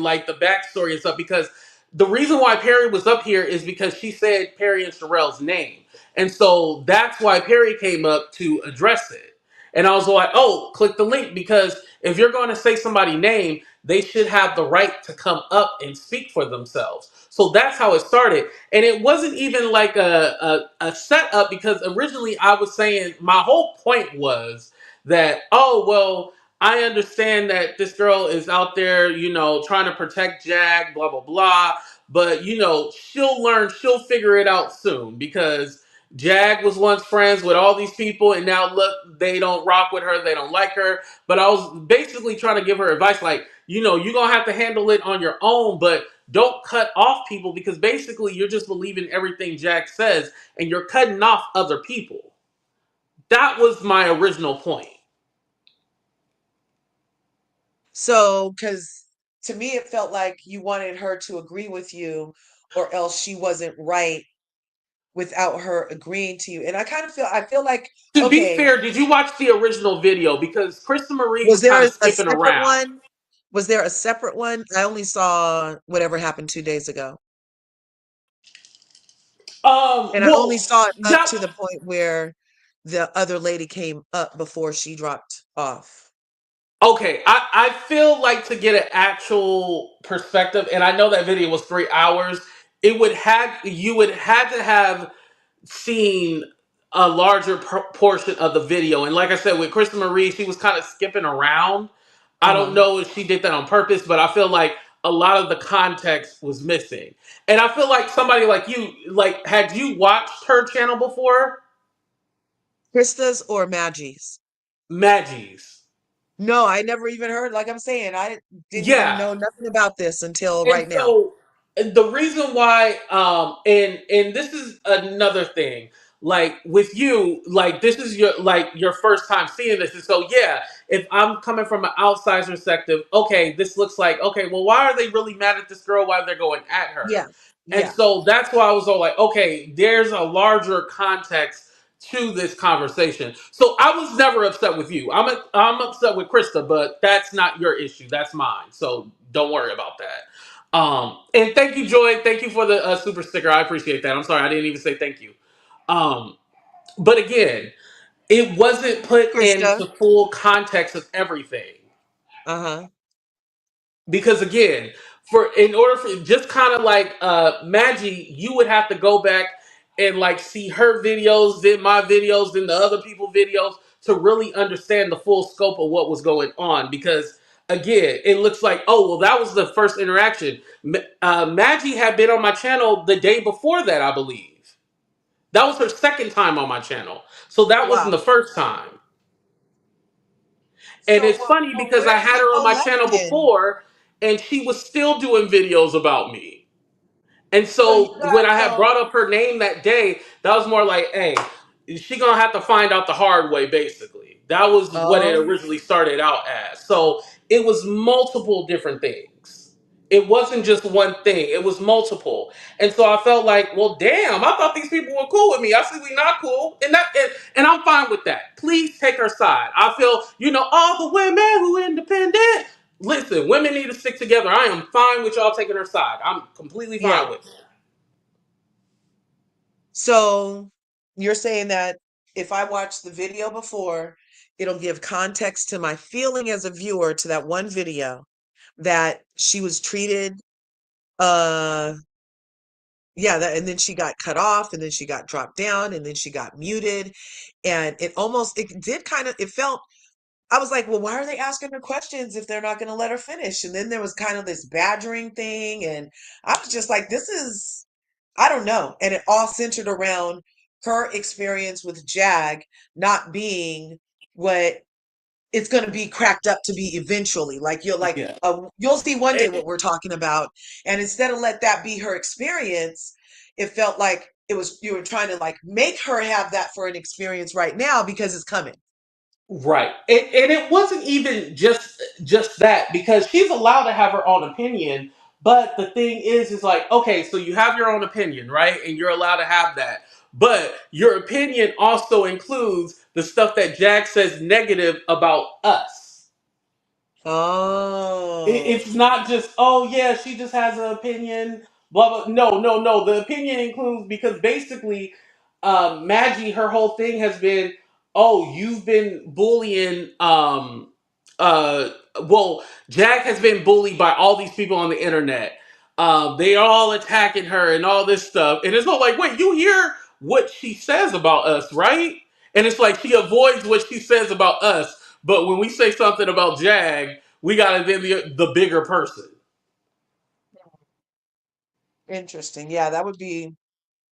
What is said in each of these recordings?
like the backstory and stuff, because the reason why Perry was up here is because she said Perry and Sherelle's name. And so that's why Perry came up to address it. And I was like, oh, click the link, because if you're going to say somebody's name, they should have the right to come up and speak for themselves. So that's how it started. And it wasn't even like a setup, because originally I was saying my whole point was that, oh, well, I understand that this girl is out there, trying to protect Jag, blah, blah, blah. But, she'll learn, she'll figure it out soon, because Jag was once friends with all these people, and now look, they don't rock with her, they don't like her. But I was basically trying to give her advice, like, you're going to have to handle it on your own, but don't cut off people, because basically you're just believing everything Jag says, and you're cutting off other people. That was my original point. So, because to me, it felt like you wanted her to agree with you, or else she wasn't right without her agreeing to you. And I feel like, To be okay, fair, did you watch the original video? Because Krista Marie was was there kind of a skipping separate around. one? Was there a separate one? I only saw whatever happened 2 days ago. And I only Well, saw it up that to the point where the other lady came up before she dropped off. okay. I feel like, to get an actual perspective, and I know that video was 3 hours. You would have to have seen a larger portion of the video. And like I said, with Krista Marie, she was kind of skipping around. I don't Uh-huh. know if she did that on purpose, but I feel like a lot of the context was missing. And I feel like somebody like you, like, had you watched her channel before? Krista's or Maggie's? Maggie's. No, I never even heard. Like I'm saying, I didn't even Yeah. know nothing about this until And right now. so the reason why, and this is another thing, like with you, like this is your first time seeing this. And so yeah, if I'm coming from an outside perspective, okay, this looks like, okay, well, why are they really mad at this girl while they're going at her? Yeah. And Yeah. so that's why I was all like, okay, there's a larger context to this conversation. So I was never upset with you. I'm upset with Krista, but that's not your issue. That's mine. So don't worry about that. And thank you, Joy. Thank you for the super sticker. I appreciate that. I'm sorry, I didn't even say thank you. Um, but again, it wasn't put Krista. into full context of everything, Uh-huh. because again, for in order for just kind of like Maggie, you would have to go back and like see her videos, then my videos, then the other people videos, to really understand the full scope of what was going on. Because again, it looks like, oh well, that was the first interaction. Maggie had been on my channel the day before that, I believe. That was her second time on my channel, so that wasn't Wow. the first time. And So, it's funny because where I did had it her on go my left channel then? before, and she was still doing videos about me. And So you so when got I had brought so up her name that day, that was more like, hey, she gonna have to find out the hard way, basically. That was what it oh, originally started out as. So it was multiple different things. It wasn't just one thing, it was multiple. And so I felt like, well, damn, I thought these people were cool with me. I see we not cool. And I'm fine with that. Please take her side. I feel, all the women who independent. Listen, women need to stick together. I am fine with y'all taking her side. I'm completely yeah. fine with it. So you're saying that if I watch the video before, it'll give context to my feeling as a viewer to that one video that she was treated uh yeah, and then she got cut off, and then she got dropped down, and then she got muted. And it did kind of, it felt, I was like, well, why are they asking her questions if they're not going to let her finish? And then there was kind of this badgering thing. And I was just like, this is, I don't know. And it all centered around her experience with Jag not being what it's going to be cracked up to be eventually. Like Yeah. you'll see one day Eh, what we're talking about. And instead of let that be her experience, it felt like it was, you were trying to like make her have that for an experience right now because it's coming. right. And it wasn't even just that, because she's allowed to have her own opinion. But the thing is like, okay, so you have your own opinion, right? And you're allowed to have that. But your opinion also includes the stuff that Jack says negative about us. Oh, It's not just, oh yeah, she just has an opinion, blah blah. No, no, no. The opinion includes, because basically, Maggie, her whole thing has been, oh, you've been bullying. Uh, well, Jack has been bullied by all these people on the internet. They are all attacking her and all this stuff, and it's all like, wait, you hear what she says about us, right? And it's like she avoids what she says about us, but when we say something about Jag, we got to then the bigger person. interesting. Yeah, that would be.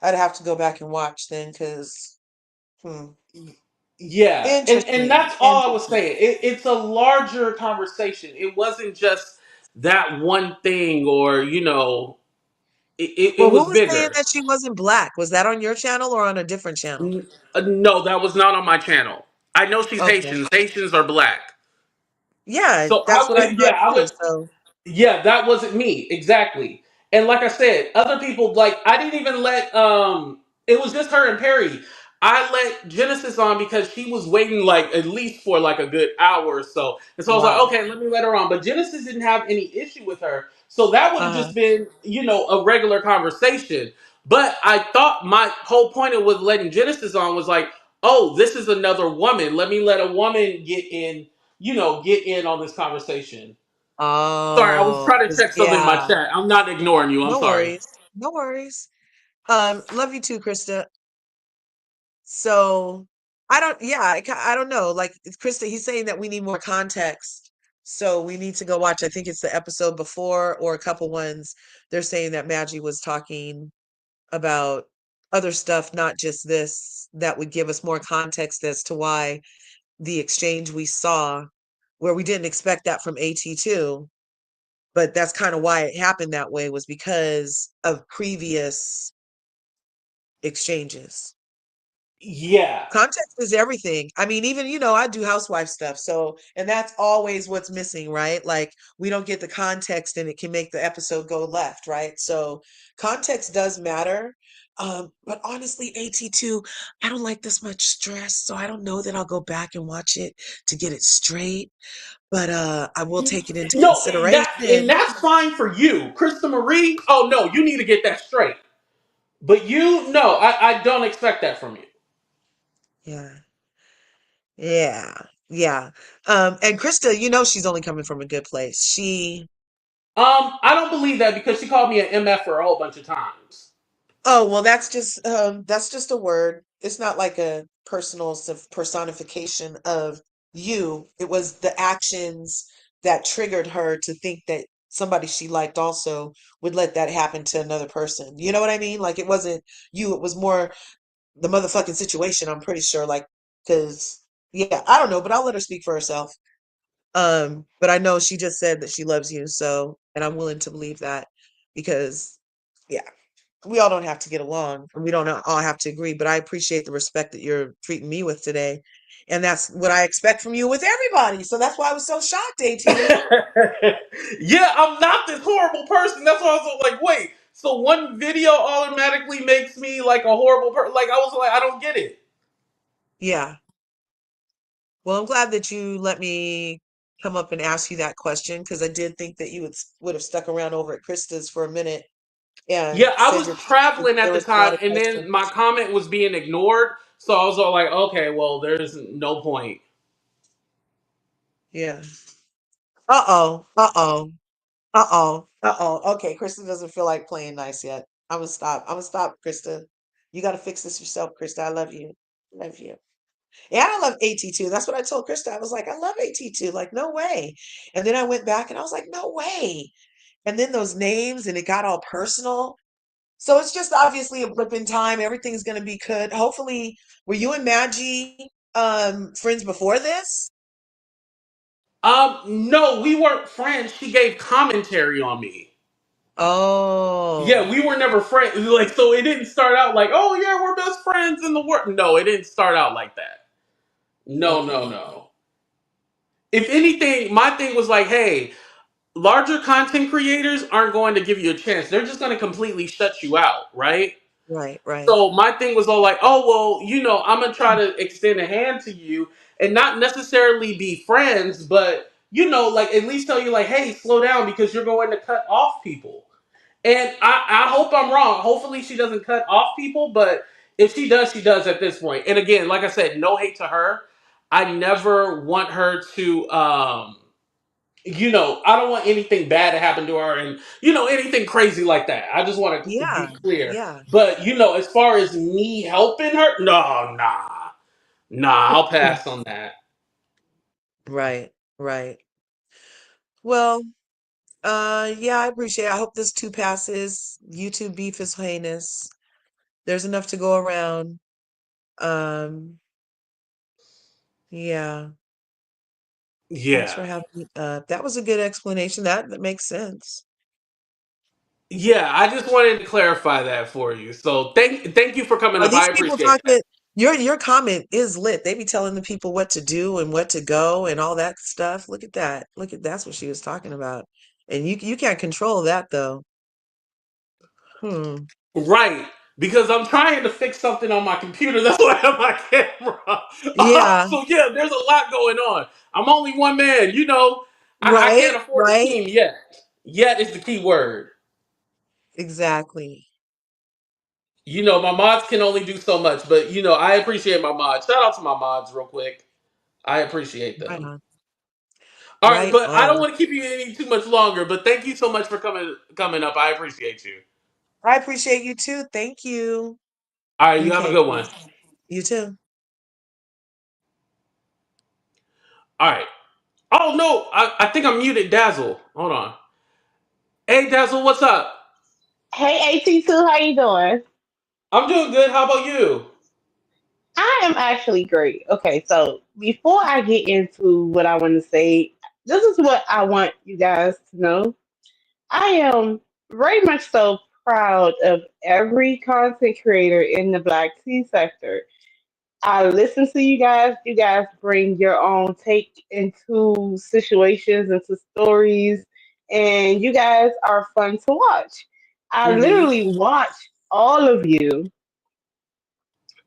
I'd have to go back and watch then, because Yeah, and interesting, that's all I was interesting. saying. It's a larger conversation. It wasn't just that one thing, or it Well, who was was saying bigger. that she wasn't black? Was that on your channel or on a different channel? No, that was not on my channel. I know she's Okay. Haitian. Haitians are black. Yeah, So that's what I thought yeah, I too. would. So, Yeah, that wasn't me. Exactly. And like I said, other people, like, I didn't even let it was just her and Perry. I let Genesis on because she was waiting like at least for like a good hour or so. And so I was like, wow. okay, let me let her on. But Genesis didn't have any issue with her. So that would have Uh-huh. just been, a regular conversation. But I thought my whole point of with letting Genesis on was like, oh, this is another woman. Let me let a woman get in on this conversation. Sorry, I was Oh, trying to check something in my yeah. chat. I'm not ignoring you. I'm No sorry. worries. No worries. Love you too, Krista. So I don't, yeah, I don't know. Like Krista, he's saying that we need more context. So we need to go watch. I think it's the episode before or a couple ones. They're saying that Maggie was talking about other stuff, not just this, that would give us more context as to why the exchange we saw, where we didn't expect that from AT2, but that's kind of why it happened that way, was because of previous exchanges. Yeah. Context is everything. I mean, even, I do housewife stuff. So, and that's always what's missing, right? Like, we don't get the context and it can make the episode go left, right? So, context does matter. But honestly, AT2, I don't like this much stress. So, I don't know that I'll go back and watch it to get it straight. But I will take it into No, and consideration. that's fine for you. Krista Marie, oh no, you need to get that straight. But no, I don't expect that from you. Yeah. Yeah. Yeah. And Krista, she's only coming from a good place. I don't believe that because she called me an MF for a whole bunch of times. Oh, well, that's just a word. It's not like a personal personification of you. It was the actions that triggered her to think that somebody she liked also would let that happen to another person. You know what I mean? Like, it wasn't you, it was more the motherfucking situation, I'm pretty sure. Like, because yeah, I don't know, but I'll let her speak for herself. But I know she just said that she loves you, so, and I'm willing to believe that, because yeah, we all don't have to get along and we don't all have to agree, but I appreciate the respect that you're treating me with today. And that's what I expect from you with everybody. So that's why I was so shocked, AT. Yeah, I'm not this horrible person. That's why I was like, wait, so one video automatically makes me like a horrible person? Like, I was like, I don't get it. Yeah. Well, I'm glad that you let me come up and ask you that question, because I did think that you would have stuck around over at Krista's for a minute and Yeah, I said was your piece, because traveling at there the was a lot time, of and then my questions. comment was being ignored. So I was all like, okay, well, there's no point. Yeah. Uh-oh. Uh-oh. Uh-oh. Uh-oh. Okay, Krista doesn't feel like playing nice yet. I'm gonna stop. I'm gonna stop, Krista. You gotta fix this yourself, Krista. I love you. Love you. And I love AT2. That's what I told Krista. I was like, I love AT2. Like, no way. And then I went back and I was like, no way. And then those names, and it got all personal. So it's just obviously a blip in time. Everything's gonna be good. Hopefully, were you and Maggie friends before this? No, we weren't friends. She gave commentary on me. Yeah, Oh, we were never friends. Like, so it didn't start out like, oh yeah, we're best friends in the world. No, it didn't start out like that. No, no, okay. no. If anything, my thing was like, hey, larger content creators aren't going to give you a chance. They're just going to completely shut you out, right? Right, right. So my thing was all like, oh well, I'm gonna try to extend a hand to you and not necessarily be friends, but like at least tell you like, hey, slow down because you're going to cut off people. And I hope I'm wrong. Hopefully she doesn't cut off people, but if she does, she does at this point. And again, like I said, no hate to her. I never want her to I don't want anything bad to happen to her and anything crazy like that. I just want to be Yeah, clear. yeah. But as far as me helping her, no, nah. Nah, I'll pass on that. Right, right. Well, yeah, I appreciate it. I hope this too passes. YouTube beef is heinous. There's enough to go around. Um, yeah. Thanks Yeah. for having me. That was a good explanation. That makes sense. Yeah, I just wanted to clarify that for you. So thank you for coming Are up. these I people appreciate that. talking? Your comment is lit. They be telling the people what to do and what to go and all that stuff. Look at that. Look at that's what she was talking about. And you can't control that though. Hmm. Right. Because I'm trying to fix something on my computer. That's why I have my camera. Yeah. So yeah, there's a lot going on. I'm only one man. I Right. can't afford a Right. team yet. Yet is the key word. Exactly. My mods can only do so much, but I appreciate my mods. Shout out to my mods real quick. I appreciate Right them. on. All right, Right but I don't on. want to keep you any too much longer. But thank you so much for coming up. I appreciate you. I appreciate you too. Thank you. All right, you have a Okay. good one. You too. All right. Oh no, I think I'm muted. Dazzle. Hold on. Hey Dazzle, what's up? Hey, AT2, how you doing? I'm doing good. How about you? I am actually great. Okay, so before I get into what I want to say, this is what I want you guys to know. I am very much so proud of every content creator in the Black tea sector. I listen to you guys. You guys bring your own take into situations, into stories, and you guys are fun to watch. I Mm-hmm. literally watch all of you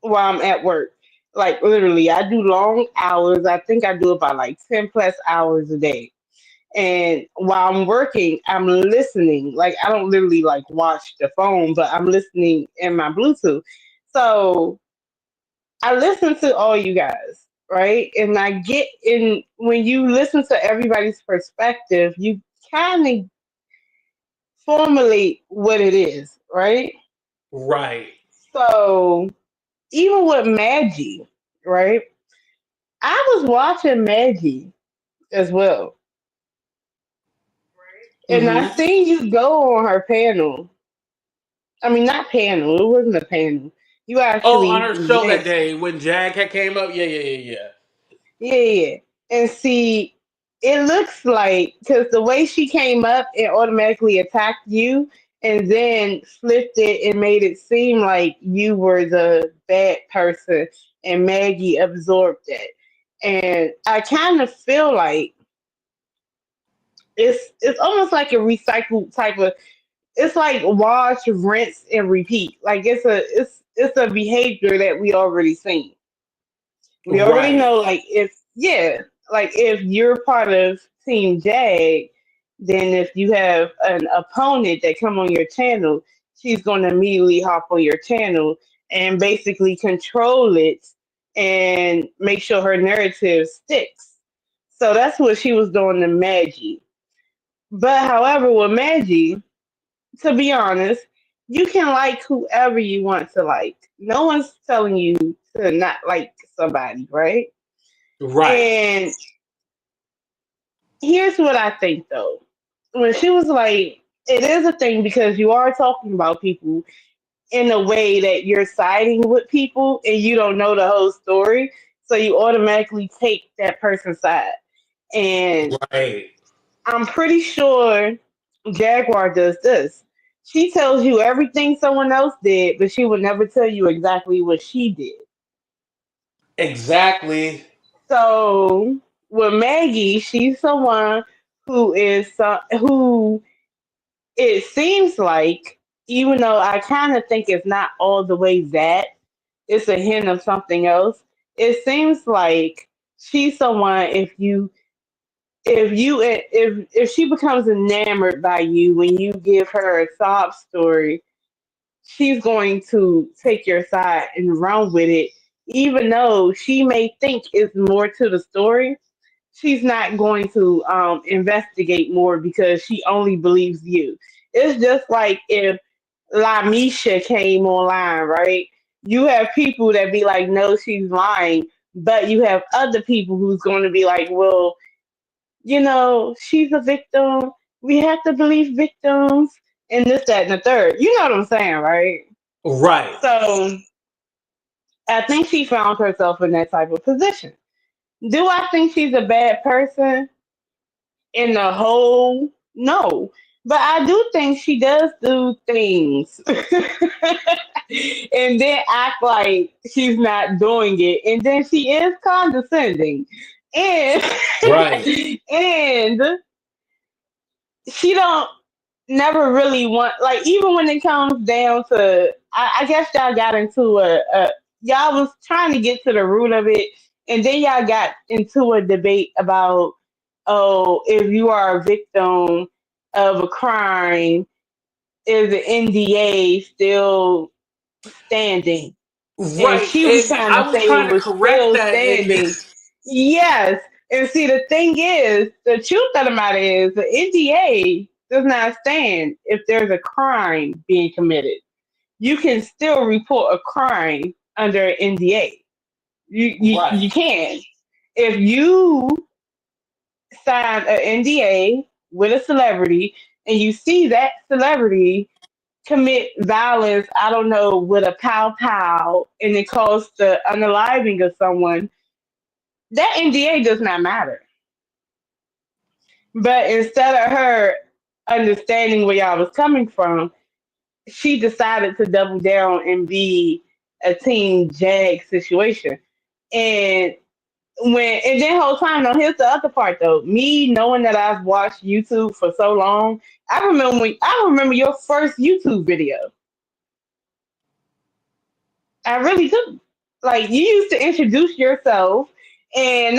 while I'm at work. Like literally, I do long hours. I think I do about like 10 plus hours a day. And while I'm working, I'm listening. Like I don't literally like watch the phone, but I'm listening in my Bluetooth. So I listen to all you guys, right? And I get in when you listen to everybody's perspective, you kind of formulate what it is, right? Right. So even with Maggie, right? I was watching Maggie as well, and I Mm-hmm. seen you go on her panel. I mean, not panel. It wasn't a panel. You Oh, on actually her show that danced. day when Jag had came up. Yeah, yeah, yeah, Yeah, yeah. And see, it looks like because the way she came up and automatically attacked you, and then flipped it and made it seem like you were the bad person, and Maggie absorbed it. And I kind of feel like it's almost like a recycled type of. It's like wash, rinse, and repeat. Like it's a behavior that we already seen. yeah. We already Right. know, like if you're part of Team Jag, then if you have an opponent that come on your channel, she's going to immediately hop on your channel and basically control it and make sure her narrative sticks. So that's what she was doing to Maggie. But however, with Maggie, to be honest, you can like whoever you want to like. No one's telling you to not like somebody, right? Right. And here's what I think though. When she was like, it is a thing because you are talking about people in a way that you're siding with people and you don't know the whole story. So you automatically take that person's side. And Right. I'm pretty sure Jaguar does this. She tells you everything someone else did, but she would never tell you exactly what she did. Exactly. So with Maggie, she's someone who it seems like, even though I kind of think it's not all the way that, it's a hint of something else. It seems like she's someone if you if she becomes enamored by you when you give her a sob story, she's going to take your side and run with it, even though she may think it's more to the story. She's not going to investigate more because she only believes you. It's just like if Lamisha came online, right? You have people that be like, no, she's lying, but you have other people who's going to be like, well, she's a victim. We have to believe victims and this, that, and the third. You know what I'm saying, right? Right. So I think she found herself in that type of position. Do I think she's a bad person in the whole? No. But I do think she does do things and then act like she's not doing it. And then she is condescending. And Right. and she don't never really want, like, even when it comes down to, I guess y'all got into y'all was trying to get to the root of it, and then y'all got into a debate about, oh, if you are a victim of a crime, is the NDA still standing? And Right. she was And trying I to was say it trying to was correct still that in standing. Yes. And see, the thing is, the truth of the matter is, the NDA does not stand if there's a crime being committed. You can still report a crime under an NDA. You right. can. If you sign an NDA with a celebrity and you see that celebrity commit violence, I don't know, with a pow pow, and it caused the unaliving of someone, that NDA does not matter. But instead of her understanding where y'all was coming from, she decided to double down and be a Team Jag situation. And and then whole time, now here's the other part though. Me knowing that I've watched YouTube for so long, I remember your first YouTube video. I really do. Like, you used to introduce yourself, and